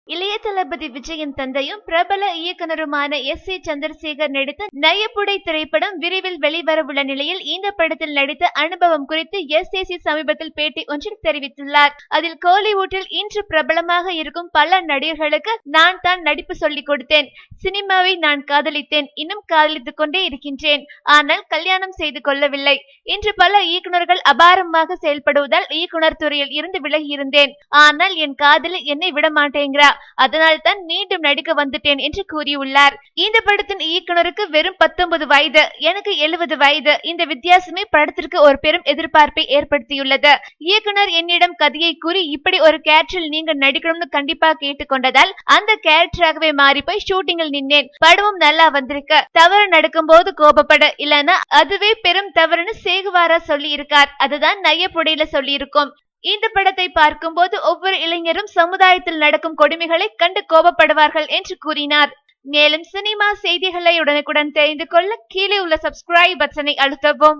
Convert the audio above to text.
இளைய தளபதி விஜயின் தந்தையும் பிரபல இயக்குனருமான S.A. சந்திரசேகர் நடித்த நயப்புடை திரைப்படம் விரைவில் வெளிவரவுள்ள நிலையில் இந்த படத்தில் நடித்த அனுபவம் குறித்து S.A.C சமீபத்தில் பேட்டி ஒன்றில் தெரிவித்துள்ளார். அதில் கோலிவுட்டில் இன்று பிரபலமாக இருக்கும் பல நடிகர்களுக்கு நான் தான் நடிப்பு சொல்லிக் கொடுத்தேன். சினிமாவை நான் காதலித்தேன், இன்னும் காதலித்துக் கொண்டே இருக்கின்றேன். ஆனால் கல்யாணம் செய்து கொள்ளவில்லை. இன்று பல இயக்குனர்கள் அபாரமாக செயல்படுவதால் இயக்குனர் துறையில் இருந்து விலகி இருந்தேன். ஆனால் என் காதலி என்னை விட மாட்டேங்கிறா. அதனால் தான் மீண்டும் நடிக்க வந்துட்டேன் என்று கூறியுள்ளார். இந்த படத்தின் இயக்குனருக்கு வெறும் 19 வயது, எனக்கு 70 வயது. இந்த வித்தியாசமே படத்திற்கு ஒரு பெரும் எதிர்பார்ப்பை ஏற்படுத்தியுள்ளது. இயக்குனர் என்னிடம் கதையை கூறி இப்படி ஒரு கேரக்டரில் நீங்க நடிக்கணும்னு கண்டிப்பா கேட்டுக்கொண்டதால் அந்த கேரக்டராகவே மாறி போய் ஷூட்டிங்கில் நின்னேன். படமும் நல்லா வந்திருக்கு. தவறு நடக்கும் போது கோபப்பட, இல்லனா அதுவே பெரும் தவறுன்னு சேகுவாரா சொல்லி இருக்கார். அதுதான் நயப்புடையில சொல்லி இருக்கும். இந்த படத்தை பார்க்கும்போது ஒவ்வொரு இளைஞரும் சமுதாயத்தில் நடக்கும் கொடுமைகளை கண்டு கோபப்படுவார்கள் என்று கூறினார். மேலும் சினிமா செய்திகளை உடனுக்குடன் தெரிந்து கொள்ள கீழே உள்ள சப்ஸ்கிரைப் பட்டனை அழுத்தவும்.